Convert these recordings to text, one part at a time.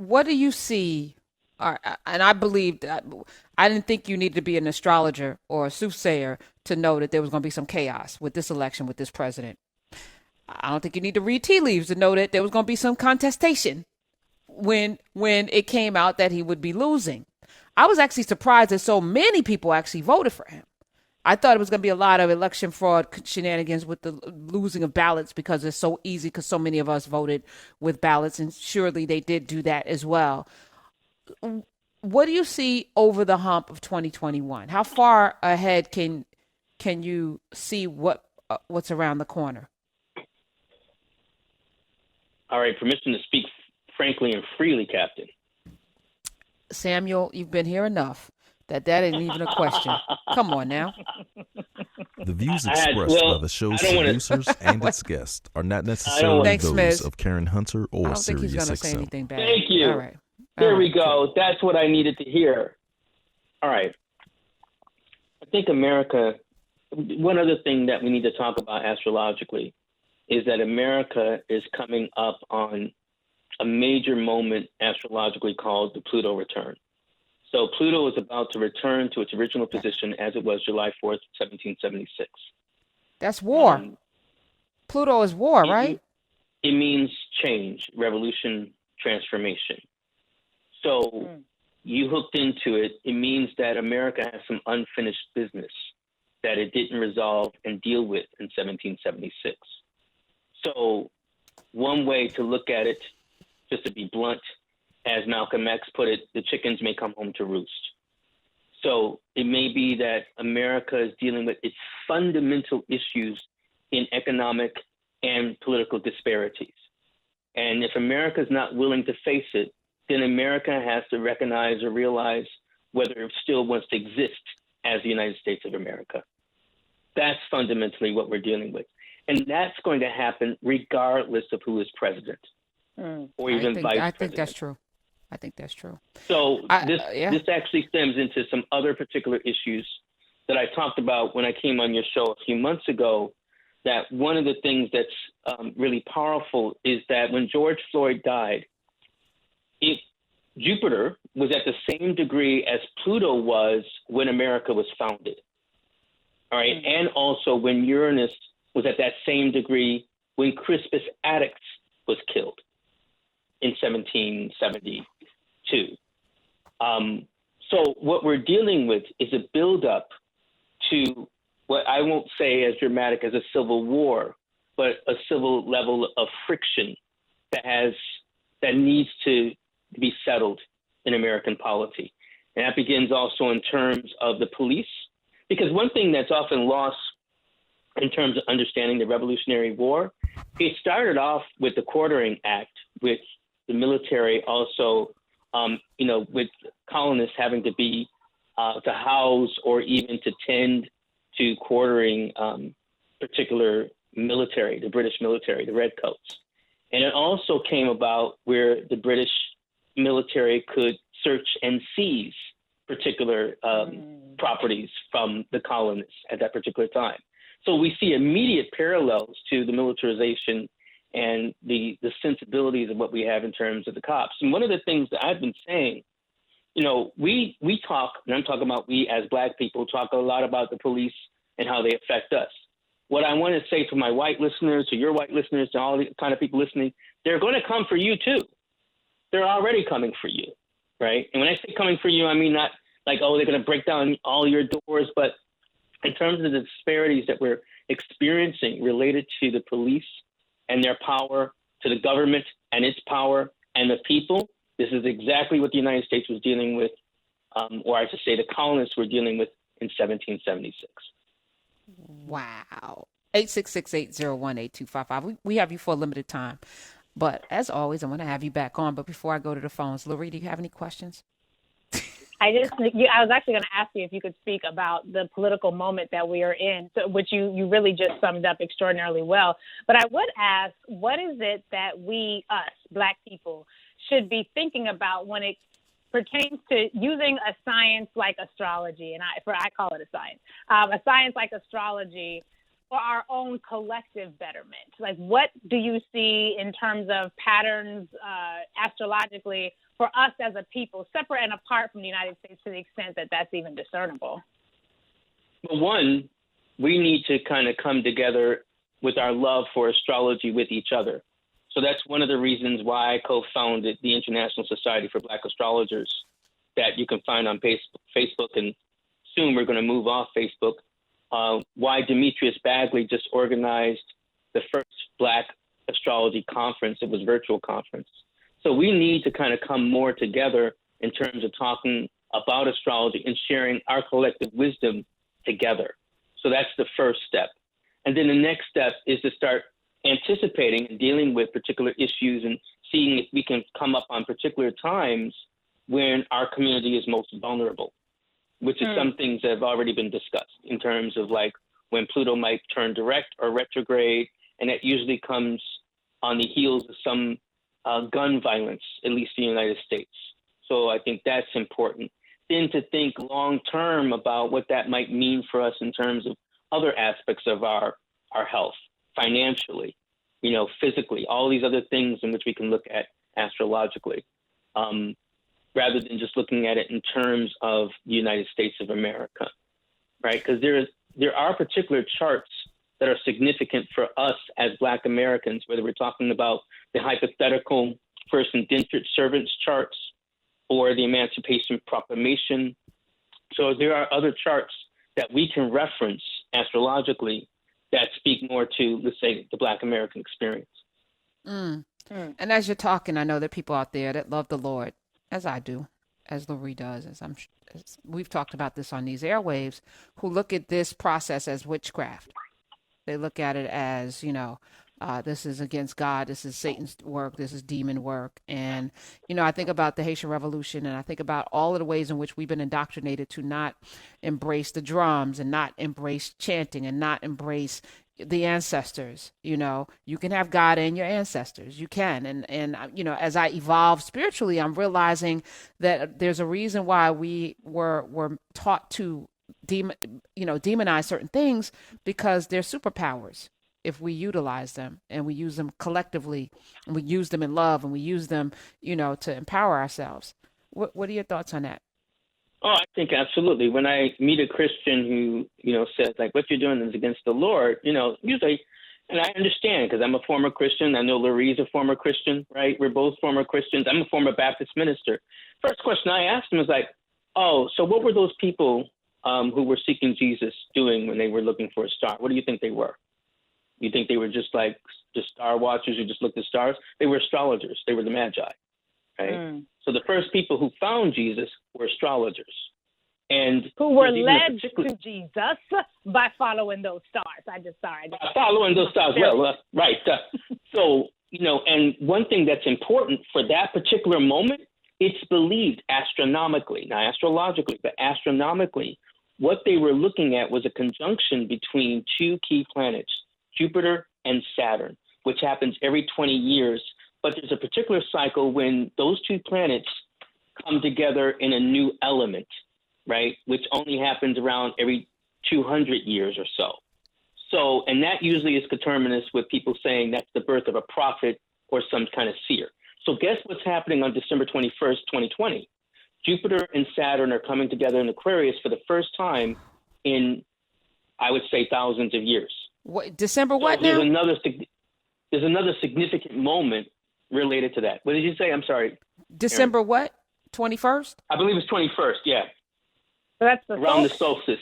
what do you see? And I believe that I didn't think you needed to be an astrologer or a soothsayer to know that there was going to be some chaos with this election with this president. I don't think you need to read tea leaves to know that there was going to be some contestation when it came out that he would be losing. I was actually surprised that so many people actually voted for him. I thought it was going to be a lot of election fraud shenanigans with the losing of ballots because it's so easy because so many of us voted with ballots, and surely they did do that as well. What do you see over the hump of 2021? How far ahead can you see what's around the corner? All right, permission to speak frankly and freely, Captain. Samuel, you've been here enough. That ain't even a question. Come on now. The views expressed by the show's producers and its guests are not necessarily those of Karen Hunter or Sirius XM. Thank you. All right. There we go. That's what I needed to hear. All right. I think America, one other thing that we need to talk about astrologically is that America is coming up on a major moment astrologically called the Pluto return. So Pluto is about to return to its original position as it was July 4th, 1776. That's war. Pluto is war, right? It means change, revolution, transformation. So you hooked into it. It means that America has some unfinished business that it didn't resolve and deal with in 1776. So one way to look at it, just to be blunt, as Malcolm X put it, the chickens may come home to roost. So it may be that America is dealing with its fundamental issues in economic and political disparities. And if America is not willing to face it, then America has to recognize or realize whether it still wants to exist as the United States of America. That's fundamentally what we're dealing with. And that's going to happen regardless of who is president or even vice president. I think that's true. I think that's true. So this actually stems into some other particular issues that I talked about when I came on your show a few months ago, that one of the things that's really powerful is that when George Floyd died, Jupiter was at the same degree as Pluto was when America was founded. All right. And also when Uranus was at that same degree when Crispus Attucks was killed in 1772. So what we're dealing with is a buildup to what I won't say as dramatic as a civil war, but a civil level of friction that needs to be settled in American polity. And that begins also in terms of the police, because one thing that's often lost in terms of understanding the Revolutionary War, it started off with the Quartering Act, with the military also, with colonists having to be to house or even to tend to quartering particular military, the British military, the Redcoats. And it also came about where the British military could search and seize particular properties from the colonists at that particular time. So we see immediate parallels to the militarization and the sensibilities of what we have in terms of the cops. And one of the things that I've been saying, we talk, and I'm talking about we as Black people, talk a lot about the police and how they affect us. What I want to say to my white listeners, to your white listeners, to all the kind of people listening, they're going to come for you too. They're already coming for you, right? And when I say coming for you, I mean not like, oh, they're going to break down all your doors, but in terms of the disparities that we're experiencing related to the police and their power, to the government and its power and the people, this is exactly what the United States was dealing with, or I should say the colonists were dealing with in 1776. Wow. 866-801-8255. We have you for a limited time. But as always, I want to have you back on. But before I go to the phones, Loretta, do you have any questions? I was actually going to ask you if you could speak about the political moment that we are in, which you really just summed up extraordinarily well. But I would ask, what is it that we, us, Black people, should be thinking about when it pertains to using a science like astrology, and I call it a science like astrology, for our own collective betterment? Like, what do you see in terms of patterns astrologically for us as a people, separate and apart from the United States, to the extent that that's even discernible? Well, one, we need to kind of come together with our love for astrology with each other. So that's one of the reasons why I co-founded the International Society for Black Astrologers, that you can find on Facebook, and soon we're going to move off Facebook. Why Demetrius Bagley just organized the first Black astrology conference. It was a virtual conference. So we need to kind of come more together in terms of talking about astrology and sharing our collective wisdom together. So that's the first step. And then the next step is to start anticipating and dealing with particular issues and seeing if we can come up on particular times when our community is most vulnerable, which is some things that have already been discussed in terms of like when Pluto might turn direct or retrograde, and that usually comes on the heels of some gun violence, at least in the United States. So I think that's important. Then to think long term about what that might mean for us in terms of other aspects of our health, financially, physically, all these other things in which we can look at astrologically, rather than just looking at it in terms of the United States of America, right? Because there are particular charts that are significant for us as Black Americans, whether we're talking about the hypothetical first indentured servants charts or the Emancipation Proclamation. So there are other charts that we can reference astrologically that speak more to, let's say, the Black American experience. And as you're talking, I know there are people out there that love the Lord, as I do, as Lori does, as we've talked about this on these airwaves, who look at this process as witchcraft. They look at it as, this is against God, this is Satan's work, this is demon work. And, I think about the Haitian Revolution, and I think about all of the ways in which we've been indoctrinated to not embrace the drums and not embrace chanting and not embrace the ancestors. You can have God and your ancestors. You can. And as I evolve spiritually, I'm realizing that there's a reason why we were taught to demonize certain things, because they're superpowers if we utilize them and we use them collectively, and we use them in love, and we use them, to empower ourselves. What are your thoughts on that? Oh, I think absolutely. When I meet a Christian who, says like what you're doing is against the Lord, usually, and I understand because I'm a former Christian. I know Larry's a former Christian, right? We're both former Christians. I'm a former Baptist minister. First question I asked him was like, oh, so what were those people who were seeking Jesus doing when they were looking for a star? What do you think they were? You think they were just star watchers who just looked at stars? They were astrologers. They were the Magi, right? So the first people who found Jesus were astrologers. And who were led to Jesus by following those stars. Following those stars, right. So, and one thing that's important for that particular moment, it's believed astronomically, not astrologically, but astronomically, what they were looking at was a conjunction between two key planets, Jupiter and Saturn, which happens every 20 years. But there's a particular cycle when those two planets come together in a new element, right, which only happens around every 200 years or so. So, and that usually is coterminous with people saying that's the birth of a prophet or some kind of seer. So guess what's happening on December 21st, 2020? Jupiter and Saturn are coming together in Aquarius for the first time in, I would say, thousands of years. What, December what now? There's another significant moment related to that. What did you say? I'm sorry. December Aaron. What? 21st? I believe it's 21st, yeah. So that's around the solstice.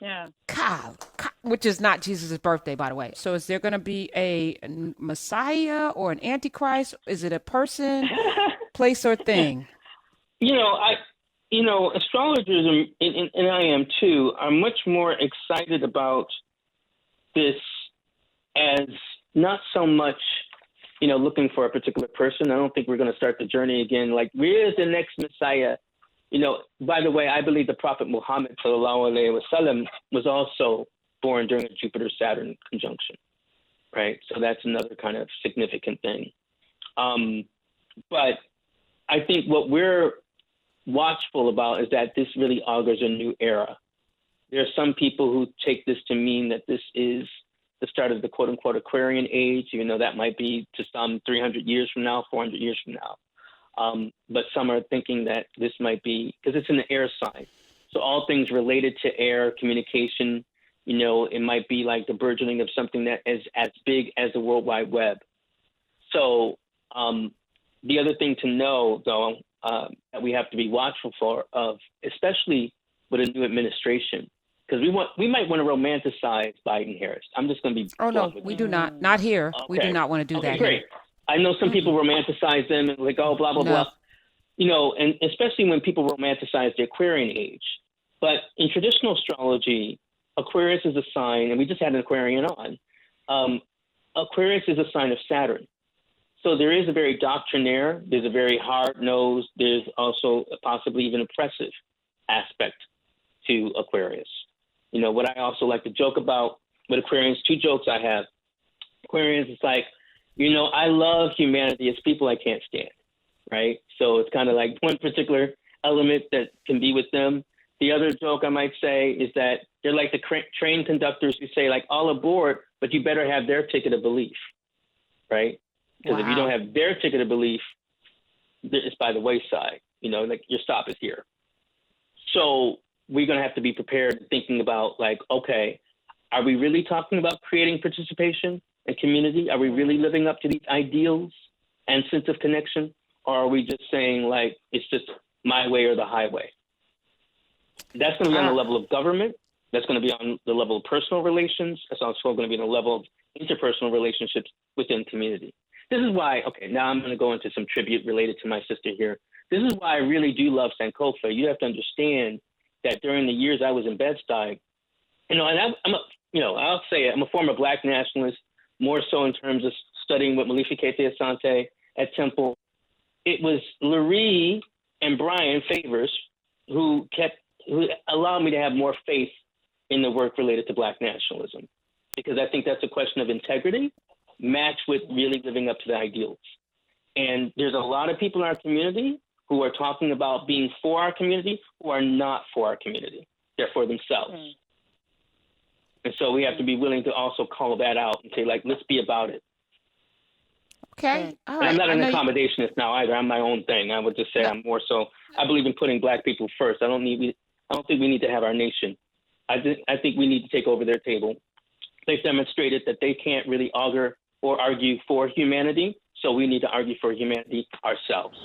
Yeah. God, which is not Jesus' birthday, by the way. So is there going to be a Messiah or an Antichrist? Is it a person, place, or thing? Astrologers, and I am too, are much more excited about this as not so much, looking for a particular person. I don't think we're going to start the journey again. Like, where's the next Messiah? By the way, I believe the Prophet Muhammad sallallahu alaihi wasallam was also born during a Jupiter-Saturn conjunction, right? So that's another kind of significant thing. But I think what we're watchful about is that this really augurs a new era. There are some people who take this to mean that this is the start of the quote-unquote Aquarian age, even though that might be to some 300 years from now, 400 years from now. But some are thinking that this might be, because it's in the air sign. So all things related to air, communication, it might be like the burgeoning of something that is as big as the World Wide Web. So the other thing to know, though, that we have to be watchful of, especially with a new administration, because we might want to romanticize Biden-Harris. I'm just going to be. Oh no, we do not. Not here. Okay. We do not want to do that. Great. Here. I know some people romanticize them and like, oh, blah blah blah. And especially when people romanticize the Aquarian age. But in traditional astrology, Aquarius is a sign, and we just had an Aquarian on. Aquarius is a sign of Saturn. So there is a very doctrinaire, there's a very hard-nosed, there's also possibly even oppressive aspect to Aquarius. What I also like to joke about with Aquarians, 2 jokes I have. Aquarians is like, I love humanity. It's people I can't stand, right? So it's kind of like one particular element that can be with them. The other joke I might say is that they're like the train conductors who say, like, all aboard, but you better have their ticket of belief, right? Because if you don't have their ticket of belief, it's by the wayside, like your stop is here. So we're going to have to be prepared thinking about, like, okay, are we really talking about creating participation and community? Are we really living up to these ideals and sense of connection? Or are we just saying, like, it's just my way or the highway? That's going to be on the level of government. That's going to be on the level of personal relations. That's also going to be on the level of interpersonal relationships within community. This is why, okay, now I'm going to go into some tribute related to my sister here. This is why I really do love Sankofa. You have to understand that during the years I was in Bed-Stuy, and I'll say it, I'm a former Black nationalist, more so in terms of studying with Malifi Keita Asante at Temple. It was Lurie and Brian Favors who allowed me to have more faith in the work related to Black nationalism, because I think that's a question of integrity matched with really living up to the ideals. And there's a lot of people in our community who are talking about being for our community who are not for our community. They're for themselves. Mm. And so we have to be willing to also call that out and say, like, let's be about it. Okay. All right. And I'm not an accommodationist now either. I'm my own thing. I would just say I'm more so, I believe in putting Black people first. I don't think we need to have our nation. I think we need to take over their table. They've demonstrated that they can't really augur or argue for humanity, so we need to argue for humanity ourselves.